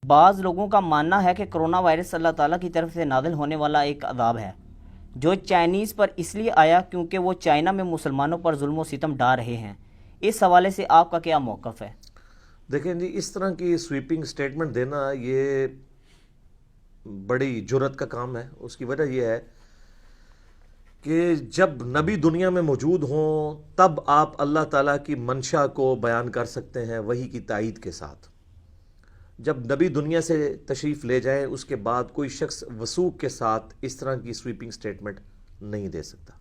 بعض لوگوں کا ماننا ہے کہ کرونا وائرس اللہ تعالیٰ کی طرف سے نازل ہونے والا ایک عذاب ہے جو چائنیز پر اس لیے آیا کیونکہ وہ چائنا میں مسلمانوں پر ظلم و ستم ڈھا رہے ہیں۔ اس حوالے سے آپ کا کیا موقف ہے؟ دیکھیں جی، اس طرح کی سویپنگ سٹیٹمنٹ دینا یہ بڑی جرت کا کام ہے۔ اس کی وجہ یہ ہے کہ جب نبی دنیا میں موجود ہوں تب آپ اللہ تعالیٰ کی منشا کو بیان کر سکتے ہیں وحی کی تائید کے ساتھ۔ جب نبی دنیا سے تشریف لے جائیں اس کے بعد کوئی شخص وثوق کے ساتھ اس طرح کی سویپنگ سٹیٹمنٹ نہیں دے سکتا۔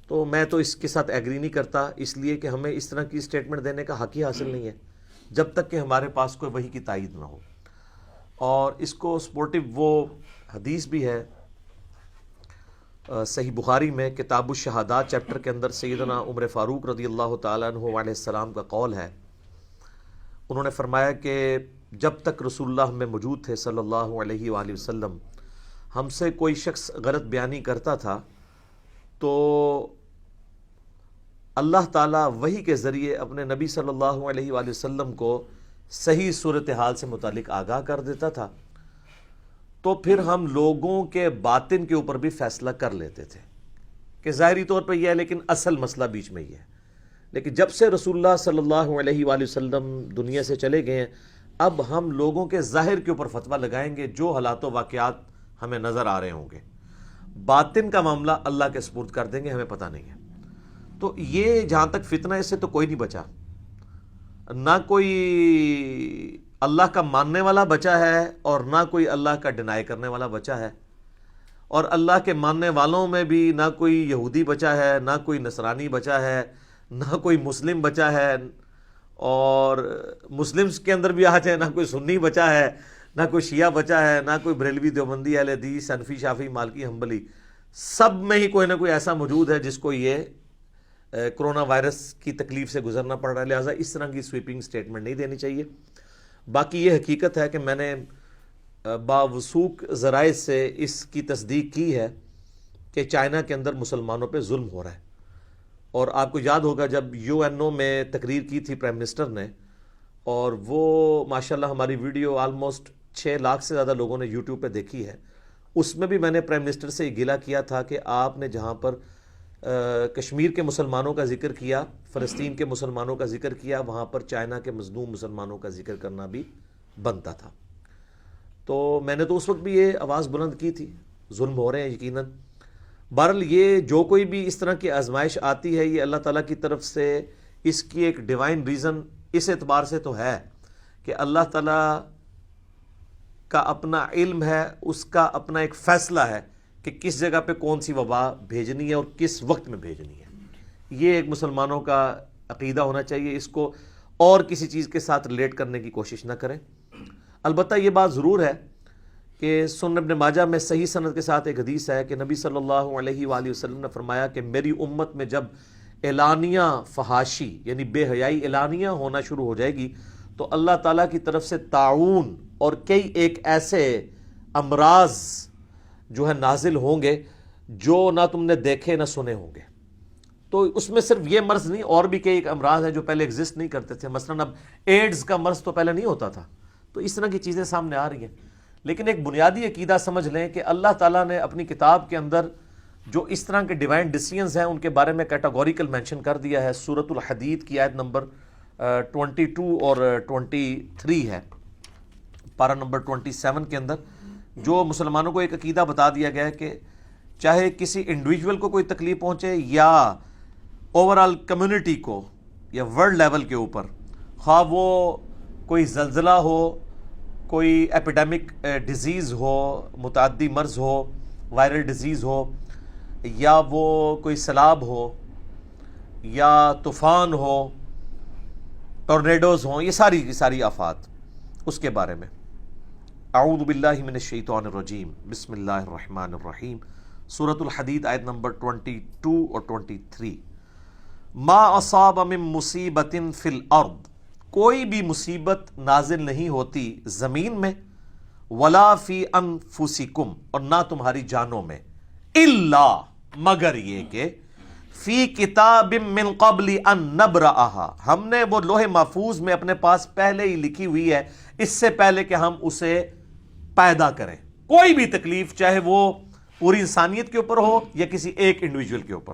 تو میں تو اس کے ساتھ ایگری نہیں کرتا، اس لیے کہ ہمیں اس طرح کی سٹیٹمنٹ دینے کا حق ہی حاصل نہیں ہے جب تک کہ ہمارے پاس کوئی وحی کی تائید نہ ہو۔ اور اس کو سپورٹیو وہ حدیث بھی ہے صحیح بخاری میں کتاب الشہادات چیپٹر کے اندر سیدنا عمر فاروق رضی اللہ تعالیٰ عنہ علیہ السلام کا قول ہے۔ انہوں نے فرمایا کہ جب تک رسول اللہ میں موجود تھے صلی اللہ علیہ وآلہ وسلم، ہم سے کوئی شخص غلط بیانی کرتا تھا تو اللہ تعالیٰ وحی کے ذریعے اپنے نبی صلی اللہ علیہ وآلہ وسلم کو صحیح صورتحال سے متعلق آگاہ کر دیتا تھا، تو پھر ہم لوگوں کے باطن کے اوپر بھی فیصلہ کر لیتے تھے کہ ظاہری طور پہ یہ ہے لیکن اصل مسئلہ بیچ میں یہ ہے۔ لیکن جب سے رسول اللہ صلی اللہ علیہ وآلہ وسلم دنیا سے چلے گئے ہیں، اب ہم لوگوں کے ظاہر کے اوپر فتویٰ لگائیں گے جو حالات و واقعات ہمیں نظر آ رہے ہوں گے، باطن کا معاملہ اللہ کے سپرد کر دیں گے، ہمیں پتہ نہیں ہے۔ تو یہ جہاں تک فتنہ اس سے تو کوئی نہیں بچا، نہ کوئی اللہ کا ماننے والا بچا ہے اور نہ کوئی اللہ کا ڈینائی کرنے والا بچا ہے، اور اللہ کے ماننے والوں میں بھی نہ کوئی یہودی بچا ہے، نہ کوئی نصرانی بچا ہے، نہ کوئی مسلم بچا ہے، اور مسلمز کے اندر بھی آ جائے نہ کوئی سنی بچا ہے، نہ کوئی شیعہ بچا ہے، نہ کوئی بریلوی دیوبندی اہل حدیث حنفی شافعی مالکی حنبلی، سب میں ہی کوئی نہ کوئی ایسا موجود ہے جس کو یہ کرونا وائرس کی تکلیف سے گزرنا پڑ رہا ہے۔ لہٰذا اس طرح کی سویپنگ سٹیٹمنٹ نہیں دینی چاہیے۔ باقی یہ حقیقت ہے کہ میں نے باوثوق ذرائع سے اس کی تصدیق کی ہے کہ چائنا کے اندر مسلمانوں پہ ظلم ہو رہا ہے، اور آپ کو یاد ہوگا جب UNO میں تقریر کی تھی پرائم منسٹر نے، اور وہ ماشاءاللہ ہماری ویڈیو آلموسٹ 6 لاکھ سے زیادہ لوگوں نے یوٹیوب پہ دیکھی ہے، اس میں بھی میں نے پرائم منسٹر سے یہ گلہ کیا تھا کہ آپ نے جہاں پر کشمیر کے مسلمانوں کا ذکر کیا، فلسطین کے مسلمانوں کا ذکر کیا، وہاں پر چائنا کے مظلوم مسلمانوں کا ذکر کرنا بھی بنتا تھا۔ تو میں نے تو اس وقت بھی یہ آواز بلند کی تھی، ظلم ہو رہے ہیں یقیناً۔ بہرحال یہ جو کوئی بھی اس طرح کی آزمائش آتی ہے یہ اللہ تعالیٰ کی طرف سے اس کی ایک ڈیوائن ریزن اس اعتبار سے تو ہے کہ اللہ تعالیٰ کا اپنا علم ہے، اس کا اپنا ایک فیصلہ ہے کہ کس جگہ پہ کون سی وبا بھیجنی ہے اور کس وقت میں بھیجنی ہے۔ یہ ایک مسلمانوں کا عقیدہ ہونا چاہیے، اس کو اور کسی چیز کے ساتھ ریلیٹ کرنے کی کوشش نہ کریں۔ البتہ یہ بات ضرور ہے کہ سنن ابن ماجہ میں صحیح سند کے ساتھ ایک حدیث ہے کہ نبی صلی اللہ علیہ وآلہ وسلم نے فرمایا کہ میری امت میں جب اعلانیہ فحاشی یعنی بے حیائی اعلانیہ ہونا شروع ہو جائے گی تو اللہ تعالیٰ کی طرف سے طاعون اور کئی ایک ایسے امراض جو ہے نازل ہوں گے جو نہ تم نے دیکھے نہ سنے ہوں گے۔ تو اس میں صرف یہ مرض نہیں، اور بھی کئی ایک امراض ہیں جو پہلے ایگزسٹ نہیں کرتے تھے، مثلا اب ایڈز کا مرض تو پہلے نہیں ہوتا تھا۔ تو اس طرح کی چیزیں سامنے آ رہی ہیں، لیکن ایک بنیادی عقیدہ سمجھ لیں کہ اللہ تعالیٰ نے اپنی کتاب کے اندر جو اس طرح کے ڈیوائن ڈیسیژنز ہیں ان کے بارے میں کیٹاگوریکل مینشن کر دیا ہے۔ سورۃ الحدید کی آیت نمبر 22 اور 23 ہے، پارہ نمبر 27 کے اندر جو مسلمانوں کو ایک عقیدہ بتا دیا گیا ہے کہ چاہے کسی انڈیویجول کو کوئی تکلیف پہنچے یا اوورآل کمیونٹی کو یا ورلڈ لیول کے اوپر، خواہ وہ کوئی زلزلہ ہو، کوئی ایپیڈیمک ڈیزیز ہو، متعدی مرض ہو، وائرل ڈیزیز ہو، یا وہ کوئی سیلاب ہو یا طوفان ہو، ٹورنیڈوز ہوں، یہ ساری آفات، اس کے بارے میں اعوذ باللہ من الشیطان الرجیم، بسم اللہ الرحمن الرحیم، سورۃ الحدید آیت نمبر 22 اور 23۔ ما اصاب من مصیبت فی الارض، کوئی بھی مصیبت نازل نہیں ہوتی زمین میں، ولا فی انفسکم، اور نہ تمہاری جانوں میں، الا مگر یہ کہ فی کتاب من قبل ان نبرأہا، ہم نے وہ لوح محفوظ میں اپنے پاس پہلے ہی لکھی ہوئی ہے، اس سے پہلے کہ ہم اسے پیدا کریں۔ کوئی بھی تکلیف چاہے وہ پوری انسانیت کے اوپر ہو یا کسی ایک انڈیویجول کے اوپر۔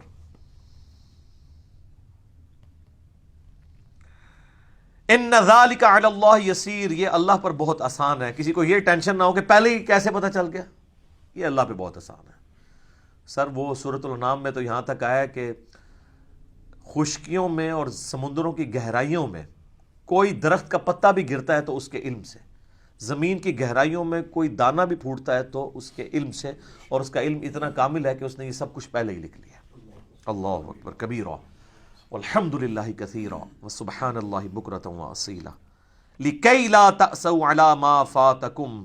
ان ذالک علی اللہ یسیر، یہ اللہ پر بہت آسان ہے۔ کسی کو یہ ٹینشن نہ ہو کہ پہلے ہی کیسے پتہ چل گیا، یہ اللہ پہ بہت آسان ہے۔ سر وہ سورۃ الانعام میں تو یہاں تک آیا ہے کہ خشکیوں میں اور سمندروں کی گہرائیوں میں کوئی درخت کا پتا بھی گرتا ہے تو اس کے علم سے، زمین کی گہرائیوں میں کوئی دانہ بھی پھوٹتا ہے تو اس کے علم سے، اور اس کا علم اتنا کامل ہے کہ اس نے یہ سب کچھ پہلے ہی لکھ لیا۔ اللہ اکبر کبیرا والحمد للہ کثیرا وسبحان اللہ بکرۃ واصیلا لکی لا تأسوا علی ما فاتکم،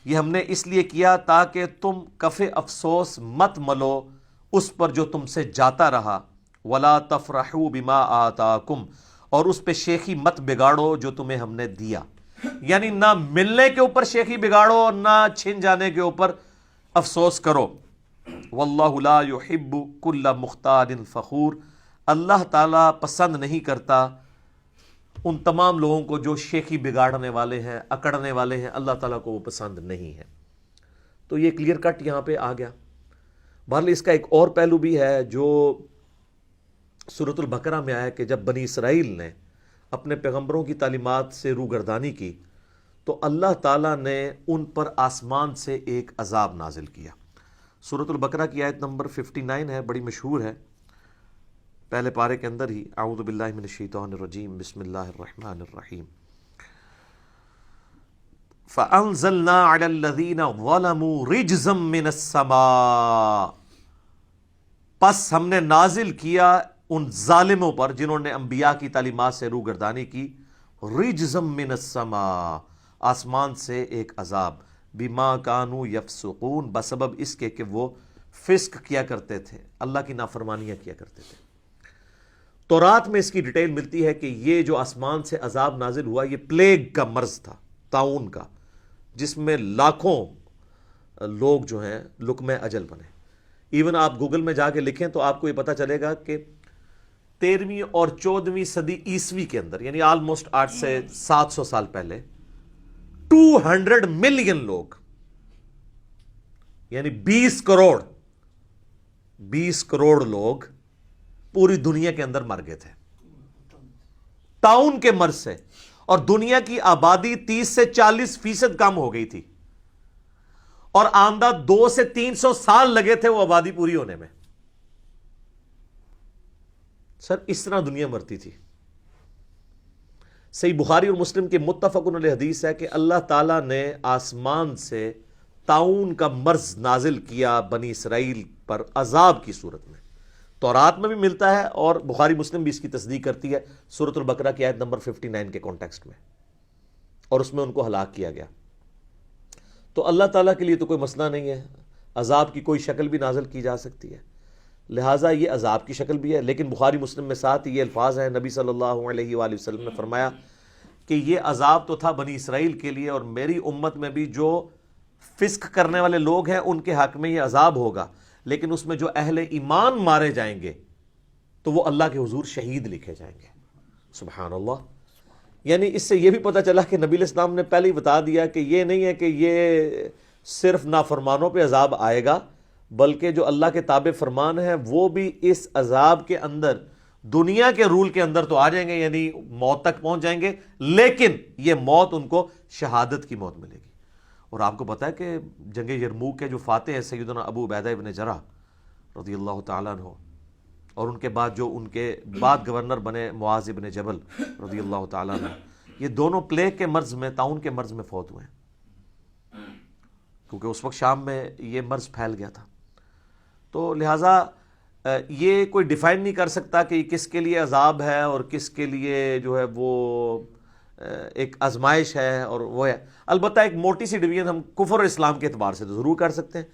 یہ ہم نے اس لیے کیا تاکہ تم کف افسوس مت ملو اس پر جو تم سے جاتا رہا، ولا تفرحوا بما آتاکم، اور اس پہ شیخی مت بگاڑو جو تمہیں ہم نے دیا، یعنی نہ ملنے کے اوپر شیخی بگاڑو اور نہ چھن جانے کے اوپر افسوس کرو۔ واللہ لا یحب کل مختال فخور، اللہ تعالیٰ پسند نہیں کرتا ان تمام لوگوں کو جو شیخی بگاڑنے والے ہیں، اکڑنے والے ہیں، اللہ تعالیٰ کو وہ پسند نہیں ہے۔ تو یہ کلیئر کٹ یہاں پہ آ گیا۔ بہرحال اس کا ایک اور پہلو بھی ہے جو سورۃ البقرہ میں آیا کہ جب بنی اسرائیل نے اپنے پیغمبروں کی تعلیمات سے روگردانی کی تو اللہ تعالیٰ نے ان پر آسمان سے ایک عذاب نازل کیا۔ سورۃ البقرہ کی آیت نمبر 59 ہے، بڑی مشہور ہے، پہلے پارے کے اندر ہی، اعوذ باللہ من الشیطان الرجیم، بسم اللہ الرحمن الرحیم۔ فَأَنزَلْنَا عَلَى الَّذِينَ ظَلَمُوا رِجْزًا مِّنَ السَّمَاءِ، پس ہم نے نازل کیا ان ظالموں پر جنہوں نے انبیاء کی تعلیمات سے روگردانی کی، رِجْزًا مِّنَ السَّمَاءِ، آسمان سے ایک عذاب، بِمَا كَانُوا يَفْسُقُونَ، بسبب اس کے کہ وہ فسق کیا کرتے تھے، اللہ کی نافرمانیاں کیا کرتے تھے۔ تورات میں اس کی ڈیٹیل ملتی ہے کہ یہ جو آسمان سے عذاب نازل ہوا یہ پلیگ کا مرض تھا، طاعون کا، جس میں لاکھوں لوگ جو ہیں لقمہ اجل بنے۔ ایون آپ گوگل میں جا کے لکھیں تو آپ کو یہ پتہ چلے گا کہ 13ویں اور 14ویں صدی عیسوی کے اندر، یعنی آلموسٹ 8 سے 700 سال پہلے، 200 ملین لوگ، یعنی 20 کروڑ لوگ پوری دنیا کے اندر مر گئے تھے طاعون کے مرض سے، اور دنیا کی آبادی 30 سے 40% کم ہو گئی تھی، اور آندہ 200 سے 300 سال لگے تھے وہ آبادی پوری ہونے میں۔ سر اس طرح دنیا مرتی تھی۔ صحیح بخاری اور مسلم کے متفقن علیہ حدیث ہے کہ اللہ تعالیٰ نے آسمان سے طاعون کا مرض نازل کیا بنی اسرائیل پر عذاب کی صورت میں۔ تورات میں بھی ملتا ہے اور بخاری مسلم بھی اس کی تصدیق کرتی ہے سورۃ البقرہ کی آیت نمبر 59 کے کانٹیکسٹ میں، اور اس میں ان کو ہلاک کیا گیا۔ تو اللہ تعالیٰ کے لیے تو کوئی مسئلہ نہیں ہے، عذاب کی کوئی شکل بھی نازل کی جا سکتی ہے، لہٰذا یہ عذاب کی شکل بھی ہے۔ لیکن بخاری مسلم میں ساتھ یہ الفاظ ہیں، نبی صلی اللہ علیہ وآلہ وسلم نے فرمایا کہ یہ عذاب تو تھا بنی اسرائیل کے لیے، اور میری امت میں بھی جو فسق کرنے والے لوگ ہیں ان کے حق میں یہ عذاب ہوگا، لیکن اس میں جو اہل ایمان مارے جائیں گے تو وہ اللہ کے حضور شہید لکھے جائیں گے۔ سبحان اللہ۔ یعنی اس سے یہ بھی پتہ چلا کہ نبی علیہ السلام نے پہلے ہی بتا دیا کہ یہ نہیں ہے کہ یہ صرف نافرمانوں پہ عذاب آئے گا، بلکہ جو اللہ کے تابع فرمان ہیں وہ بھی اس عذاب کے اندر دنیا کے رول کے اندر تو آ جائیں گے، یعنی موت تک پہنچ جائیں گے، لیکن یہ موت ان کو شہادت کی موت ملے گی۔ اور آپ کو پتا ہے کہ جنگ یرموک کے جو فاتح ہیں سیدنا ابو عبیدہ ابن جرح رضی اللہ تعالیٰ عنہ، اور ان کے بعد جو ان کے بعد گورنر بنے معاذ ابن جبل رضی اللہ تعالیٰ عنہ، یہ دونوں پلیگ کے مرض میں، طاعون کے مرض میں فوت ہوئے ہیں، کیونکہ اس وقت شام میں یہ مرض پھیل گیا تھا۔ تو لہٰذا یہ کوئی ڈیفائن نہیں کر سکتا کہ کس کے لیے عذاب ہے اور کس کے لیے جو ہے وہ ایک آزمائش ہے اور وہ ہے۔ البتہ ایک موٹی سی ڈویژن ہم کفر اور اسلام کے اعتبار سے تو ضرور کر سکتے ہیں،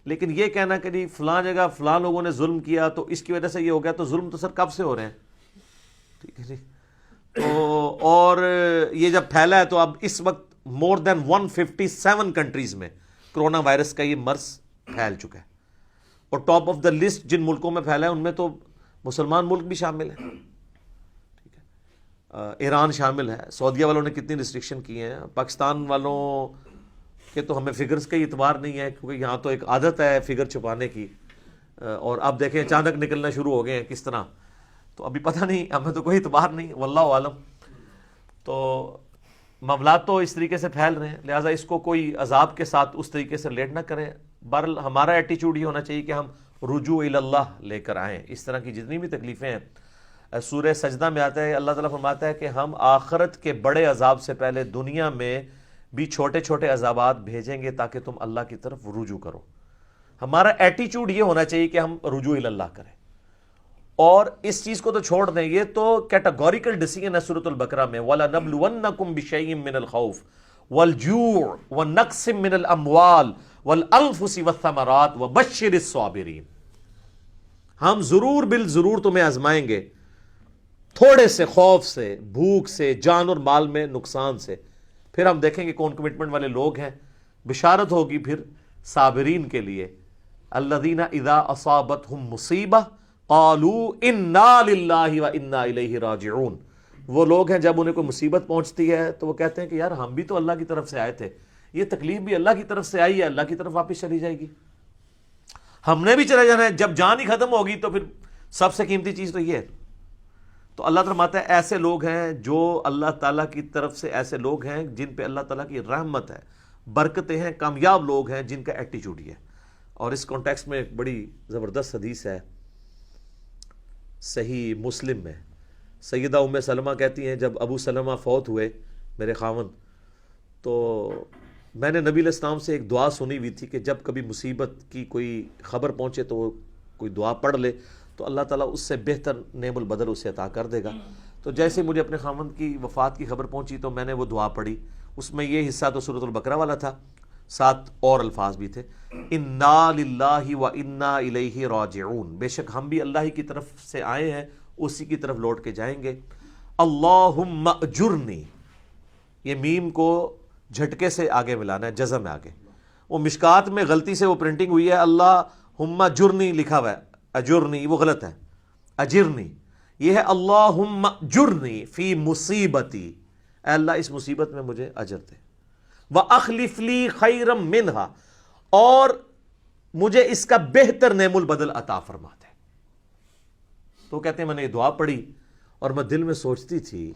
لیکن یہ کہنا کہ جی فلاں جگہ فلاں لوگوں نے ظلم کیا تو اس کی وجہ سے یہ ہو گیا، تو ظلم تو سر کب سے ہو رہے ہیں، ٹھیک ہے جی۔ تو اور یہ جب پھیلا ہے تو اب اس وقت مور دین 157 کنٹریز میں کرونا وائرس کا یہ مرض پھیل چکا ہے، اور ٹاپ آف دا لسٹ جن ملکوں میں پھیلا ہے ان میں تو مسلمان ملک بھی شامل ہیں، ٹھیک ہے، ایران شامل ہے، سعودیہ والوں نے کتنی ریسٹرکشن کی ہیں، پاکستان والوں کے تو ہمیں فگرز کا اعتبار نہیں ہے کیونکہ یہاں تو ایک عادت ہے فگر چھپانے کی، اور اب دیکھیں اچانک نکلنا شروع ہو گئے ہیں کس طرح، تو ابھی پتہ نہیں، ہمیں تو کوئی اعتبار نہیں، واللہ عالم۔ تو معاملات تو اس طریقے سے پھیل رہے ہیں، لہٰذا اس کو کوئی عذاب کے ساتھ اس طریقے سے ریلیٹ نہ کریں۔ بہرحال ہمارا ایٹیچیوڈ یہ ہونا چاہیے کہ ہم رجوع الی اللہ لے کر آئیں۔ اس طرح کی جتنی بھی تکلیفیں ہیں، سورہ سجدہ میں آتا ہے، اللہ تعالیٰ فرماتا ہے کہ ہم آخرت کے بڑے عذاب سے پہلے دنیا میں بھی چھوٹے چھوٹے عذابات بھیجیں گے تاکہ تم اللہ کی طرف رجوع کرو۔ ہمارا ایٹیچیوڈ یہ ہونا چاہیے کہ ہم رجوع الی اللہ کریں، اور اس چیز کو تو چھوڑ دیں، یہ تو کیٹاگوریکل ڈیسیژن ہے سورۃ البقرہ میں، وَلَنَبْلُوَنَّكُمْ بِشَيْءٍ مِّنَ الْخَوْفِ وَالْجُوعِ وَنَقْصٍ مِّنَ الْأَمْوَالِ وَالْأَنفُسِ وَالثَّمَرَاتِ وَبَشِّرِ الصَّابِرِينَ۔ ہم ضرور بالضرور تمہیں آزمائیں گے، تھوڑے سے خوف سے، بھوک سے، جان اور مال میں نقصان سے، پھر ہم دیکھیں گے کون کمٹمنٹ والے لوگ ہیں۔ بشارت ہوگی پھر صابرین کے لیے، الذین اذا اصابتہم مصیبہ قالوا انا للہ وانا الیہ راجعون۔ وہ لوگ ہیں جب انہیں کوئی مصیبت پہنچتی ہے تو وہ کہتے ہیں کہ یار ہم بھی تو اللہ کی طرف سے آئے تھے، یہ تکلیف بھی اللہ کی طرف سے آئی ہے، اللہ کی طرف واپس چلی جائے گی، ہم نے بھی چلے جانا ہے، جب جان ہی ختم ہوگی تو پھر سب سے قیمتی چیز تو یہ ہے۔ تو اللہ تعالیٰ فرماتا ہے ایسے لوگ ہیں جو اللہ تعالیٰ کی طرف سے، ایسے لوگ ہیں جن پہ اللہ تعالیٰ کی رحمت ہے، برکتیں ہیں، کامیاب لوگ ہیں جن کا ایٹیچیوڈ یہ ہے۔ اور اس کانٹیکسٹ میں ایک بڑی زبردست حدیث ہے صحیح مسلم میں، سیدہ ام سلمہ کہتی ہیں جب ابو سلمہ فوت ہوئے میرے خاوند، تو میں نے نبی علیہ السلام سے ایک دعا سنی ہوئی تھی کہ جب کبھی مصیبت کی کوئی خبر پہنچے تو وہ کوئی دعا پڑھ لے تو اللہ تعالیٰ اس سے بہتر نعم البدل اسے عطا کر دے گا۔ تو جیسے مجھے اپنے خاوند کی وفات کی خبر پہنچی تو میں نے وہ دعا پڑھی، اس میں یہ حصہ تو سورۃ البقرہ والا تھا، ساتھ اور الفاظ بھی تھے، انا للہ و انا الیہ راجعون، بے شک ہم بھی اللہ ہی کی طرف سے آئے ہیں، اسی کی طرف لوٹ کے جائیں گے۔ اللہم اجرنی، یہ میم کو جھٹکے سے آگے ملانا ہے، جزم ہے آگے، وہ مشکات میں غلطی سے وہ پرنٹنگ ہوئی ہے، اللہم اجرنی لکھا ہوا ہے، اجرنی وہ غلط ہے، اجرنی یہ ہے اللہم اجرنی فی مصیبتی، اے اللہ اس مصیبت میں مجھے اجر دے، وَأَخْلِفْ لِي خَيْرًا مِّنْهَا، اور مجھے اس کا بہتر نعم البدل عطا فرما دے۔ تو کہتے ہیں میں نے یہ دعا پڑھی اور میں دل میں سوچتی تھی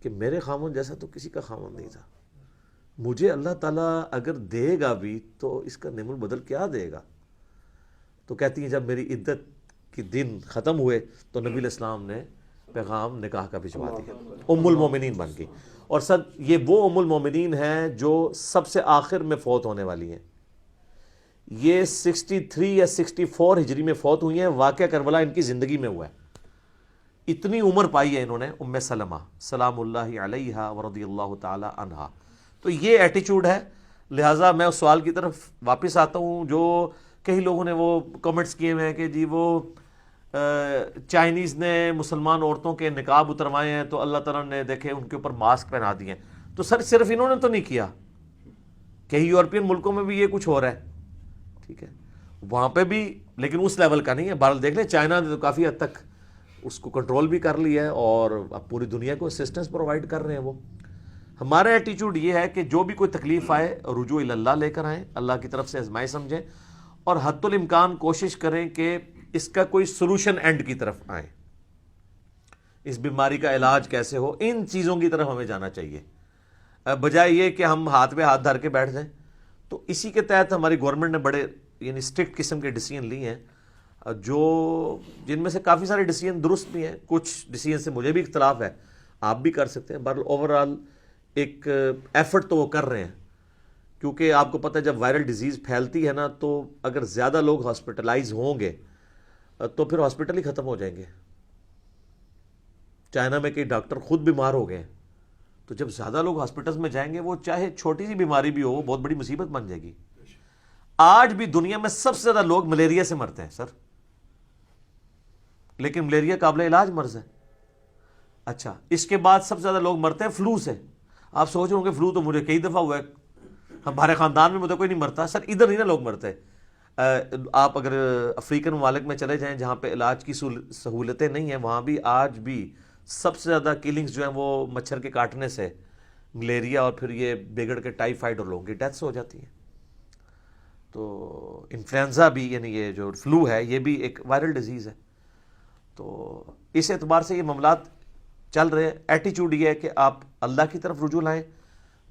کہ میرے خاوند جیسا تو کسی کا خاوند نہیں تھا، مجھے اللہ تعالیٰ اگر دے گا بھی تو اس کا نعم البدل کیا دے گا۔ تو کہتی ہیں جب میری عدت کے دن ختم ہوئے تو نبی علیہ السلام نے پیغام نکاح کا بھجوا دیا، ام المومنین بن گئی۔ اور سر یہ وہ ام المومنین ہیں جو سب سے آخر میں فوت ہونے والی ہیں، یہ 63 یا 64 ہجری میں فوت ہوئی ہیں، واقعہ کربلا ان کی زندگی میں ہوا ہے، اتنی عمر پائی ہے انہوں نے، ام سلمہ سلام اللہ علیہا ورضی اللہ تعالی عنہا۔ تو یہ ایٹیچیوڈ ہے، لہٰذا میں اس سوال کی طرف واپس آتا ہوں جو کئی لوگوں نے وہ کمنٹس کیے ہوئے ہیں کہ جی وہ چائنیز نے مسلمان عورتوں کے نقاب اتروائے ہیں تو اللہ تعالیٰ نے دیکھے ان کے اوپر ماسک پہنا دیے ہیں۔ تو سر صرف انہوں نے تو نہیں کیا، کئی یورپین ملکوں میں بھی یہ کچھ ہو رہا ہے، ٹھیک ہے، وہاں پہ بھی، لیکن اس لیول کا نہیں ہے۔ بہرحال دیکھ لیں چائنا نے تو کافی حد تک اس کو کنٹرول بھی کر لیا ہے اور اب پوری دنیا کو اسسٹنس پرووائڈ کر رہے ہیں وہ۔ ہمارا ایٹیچیوڈ یہ ہے کہ جو بھی کوئی تکلیف آئے رجوع الی اللہ لے کر آئیں، اللہ کی طرف سے آزمائش سمجھیں، اور حد الامکان کوشش کریں کہ اس کا کوئی سلوشن اینڈ کی طرف آئیں، اس بیماری کا علاج کیسے ہو، ان چیزوں کی طرف ہمیں جانا چاہیے، بجائے یہ کہ ہم ہاتھ پہ ہاتھ دھر کے بیٹھ جائیں۔ تو اسی کے تحت ہماری گورنمنٹ نے بڑے یعنی اسٹرکٹ قسم کے ڈیسیژن لیے ہیں، جو جن میں سے کافی سارے ڈیسیژن درست بھی ہیں، کچھ ڈیسیژن سے مجھے بھی اختلاف ہے، آپ بھی کر سکتے ہیں، بہرحال اوورآل ایک ایفرٹ تو وہ کر رہے ہیں، کیونکہ آپ کو پتہ ہے جب وائرل ڈیزیز پھیلتی ہے نا تو اگر زیادہ لوگ ہاسپٹلائز ہوں گے تو پھر ہاسپٹل ہی ختم ہو جائیں گے۔ چائنا میں کئی ڈاکٹر خود بیمار ہو گئے ہیں، تو جب زیادہ لوگ ہاسپٹلز میں جائیں گے، وہ چاہے چھوٹی سی بیماری بھی ہو وہ بہت بڑی مصیبت بن جائے گی۔ آج بھی دنیا میں سب سے زیادہ لوگ ملیریا سے مرتے ہیں سر، لیکن ملیریا قابل علاج مرض ہے۔ اچھا، اس کے بعد سب سے زیادہ لوگ مرتے ہیں فلو سے۔ آپ سوچ رہے ہوں گے فلو تو مجھے کئی دفعہ ہوا ہے، ہمارے خاندان میں مجھے کوئی نہیں مرتا، سر ادھر نہیں نا لوگ مرتے، آپ اگر افریقن ممالک میں چلے جائیں جہاں پہ علاج کی سہولتیں نہیں ہیں، وہاں بھی آج بھی سب سے زیادہ کلنگز جو ہیں وہ مچھر کے کاٹنے سے، ملیریا اور پھر یہ بگڑ کے ٹائیفائڈ اور لوگوں کی ڈیتھس ہو جاتی ہیں۔ تو انفلوئنزا بھی، یعنی یہ جو فلو ہے، یہ بھی ایک وائرل ڈیزیز ہے۔ تو اس اعتبار سے یہ معاملات چل رہے ہیں۔ ایٹیچیوڈ یہ ہے کہ آپ اللہ کی طرف رجوع لائیں،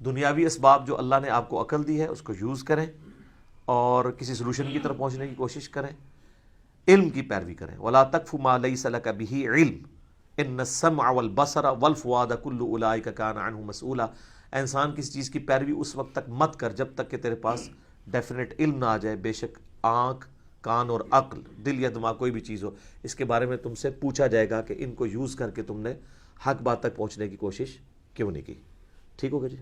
دنیاوی اسباب جو اللہ نے آپ کو عقل دی ہے اس کو یوز کریں اور کسی سلوشن کی طرف پہنچنے کی کوشش کریں، علم کی پیروی کریں۔ وَلَا تَقْفُ مَا لَيْسَ لَكَ بِهِ عِلْمٌ إِنَّ السَّمْعَ وَالْبَصَرَ وَالْفُؤَادَ كُلُّ أُولَٰئِكَ كَانَ عَنْهُ مَسْئُولًا۔ انسان کسی چیز کی پیروی اس وقت تک مت کر جب تک کہ تیرے پاس ڈیفینیٹ علم نہ آ جائے۔ بے شک آنکھ، کان اور عقل، دل یا دماغ کوئی بھی چیز ہو، اس کے بارے میں تم سے پوچھا جائے گا کہ ان کو یوز کر کے تم نے حق بات تک پہنچنے کی کوشش کیوں نہیں کی۔ ٹھیک ہوگا جی؟